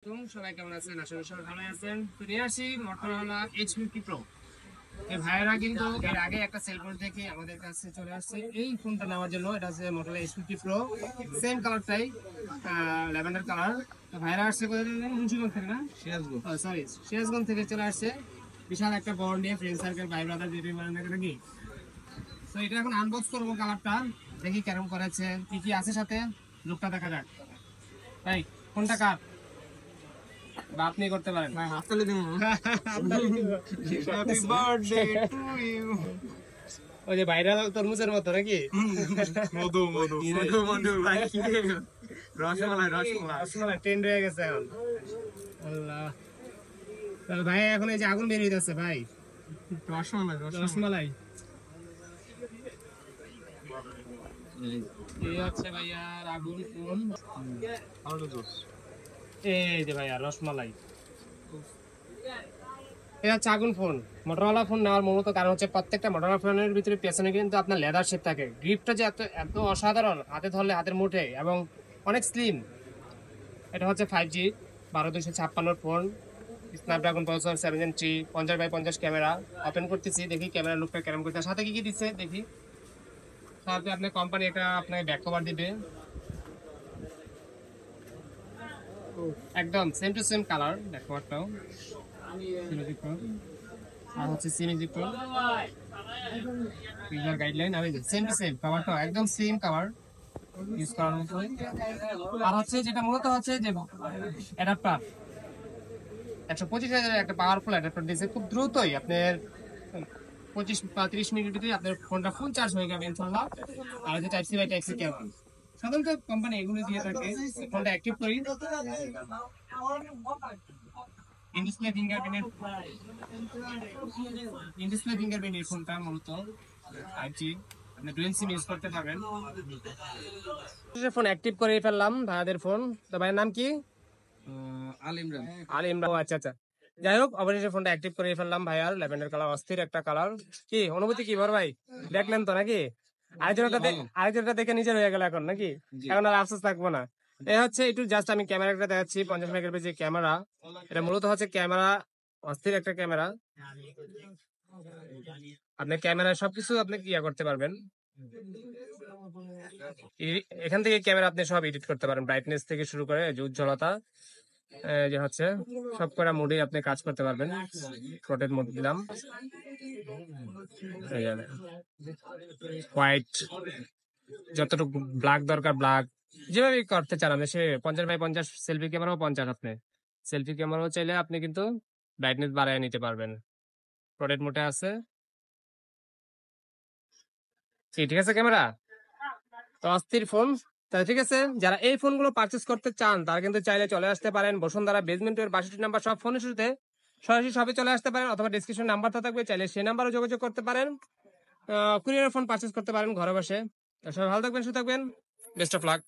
সবাই কেমন আছেন? আশা করি সবাই ভালো আছেন। তো নিয়ে আসি Motorola H50 Pro। এই ভাইয়েরা কিন্তু এর আগে একটা সেলফোন থেকে আমাদের কাছে চলে আসছে এই ফোনটা নেওয়ার জন্য। এটা হচ্ছে Motorola H50 Pro, সেম কালারটাই, ল্যাভেন্ডার কালার। তো ভাইয়েরা আসছে কোথা থেকে? মুন্সিগঞ্জ থেকে না, সিরাজগঞ্জ, সরি সিরাজগঞ্জ থেকে চলে আসছে। বিশাল একটা বড় নিয়ে ফ্রেন্ড সার্কেল, ভাই ব্রাদার যেটা বলেন নাকি। তো এটা এখন আনবক্স করবো কালারটা, দেখি কেরম করেছে, কি কি আছে সাথে, লুকটা দেখা যাক। ভাই কোনটা কার বা আপনি করতে পারেন? হাততালি দিব। Happy birthday to you. ওই যে ভাইরাল তরমুজের মতো নাকি? মধু মধু মধু মধু ভাই কি রসমালাই রসমালাই রসমালাই ট্রেন্ড হয়ে গেছে এখন। আল্লাহ, তাহলে ভাই এখন এই যে আগুন বের হইতেছে ভাই, রসমালাই রসমালাই। এই হচ্ছে ভাইয়ার আগুন কোন, এই যে ভাইয়া রসমালাই। এটা হচ্ছে আগুন ফোন। মোটরোলা ফোন নেওয়ার মূলত কারণ হচ্ছে প্রত্যেকটা মোটরোলা ফোনের ভিতরে পেছনে কিন্তু আপনার লেদার শেপ থাকে। গ্রিপটা যে এত এত অসাধারণ, হাতে ধরলে হাতের মুঠে, এবং অনেক স্লিম। এটা হচ্ছে 5G 12256 phone, Snapdragon processor 7Gen 3, 50x50 camera. Open করতেছি, দেখি ক্যামেরা লুকটা কেমন করতে। সাথে কি কি দিচ্ছে দেখি। সাথে আপনার কোম্পানি এটা আপনাকে ব্যাক কভার দিবে, একদম same to same colour. Back কভারটাও আর হচ্ছে সিমেজিক ইউজার গাইডলাইন, আর সেম টু সেম কভারটা একদম সেম কভার ইউজ করার মতো। আর হচ্ছে যেটা মূলত হচ্ছে যে অ্যাডাপ্টার, 125,000 একটা পাওয়ারফুল অ্যাডাপ্টার দিয়েছে। খুব দ্রুতই আপনার 25-30 মিনিটের ভিতরে আপনার ফোনটা ফুল চার্জ হয়ে যাবে ইনশাআল্লাহ। আর হচ্ছে type C by type C cable, সাধারণত কোম্পানি এগুলো দিয়ে থাকে। ফোনটা অ্যাক্টিভ করি, in display fingerprint, in display fingerprint এই ফোনটা মূলত 5G, আপনি ডুয়াল সিম ইউজ করতে পারবেন। ফোন অ্যাক্টিভ করে ফেললাম ভাইয়াদের ফোন। তো ভাইয়ের নাম কি? আল ইমরান। আল ইমরান, আচ্ছা আচ্ছা। যাই হোক, অবশেষে ফোনটা অ্যাক্টিভ করে ফেললাম ভাইয়ার। ল্যাভেন্ডার কালার, অস্থির একটা কালার। কি অনুভূতি কি বড় ভাই, দেখলেন তো নাকি? আরেকজনটা দেখে নিজের হয়ে গেল এখন নাকি? এখন আর আফসোস থাকবো না। এই হচ্ছে একটু জাস্ট আমি ক্যামেরাটা দেখাচ্ছি, 50 মেগাপিক্সেল ক্যামেরা। এটা মূলত হচ্ছে ক্যামেরা, অস্থির একটা ক্যামেরা। আপনি ক্যামেরা সবকিছু আপনি ইয়া করতে পারবেন। এখান থেকে ক্যামেরা আপনি সব এডিট করতে পারেন, ব্রাইটনেস থেকে শুরু করে যে উজ্জ্বলতা, যে হচ্ছে সব করা মোডে আপনি কাজ করতে পারবেন। ফ্রন্টের মোড দিলাম, হোয়াইট, যতটুকু ব্ল্যাক দরকার ব্ল্যাক, যেভাবে করতে চান আপনি। সে 50x50 সেলফি ক্যামেরাও 50, আপনি সেলফি ক্যামেরাও চাইলে আপনি কিন্তু ব্রাইটনেস বাড়ায় নিতে পারবেন। ফ্রন্টের মোডে আছে, ঠিক আছে ক্যামেরা। তো অস্থির ফোন। তাহলে ঠিক আছে, যারা এই ফোনগুলো পারচেস করতে চান তারা কিন্তু চাইলে চলে আসতে পারেন বসুন্ধরা বেসমেন্টের 62 নাম্বার সব ফোনের শুরুতে। সরাসরি সবে চলে আসতে পারেন, অথবা ডিসক্রিপশন নাম্বারটা থাকবে, চাইলে সেই নাম্বারও যোগাযোগ করতে পারেন। কুরিয়ার ফোন পারচেস করতে পারেন ঘরে বসে। সবাই ভালো থাকবেন, সুস্থ থাকবেন, বেস্ট অফ লাক।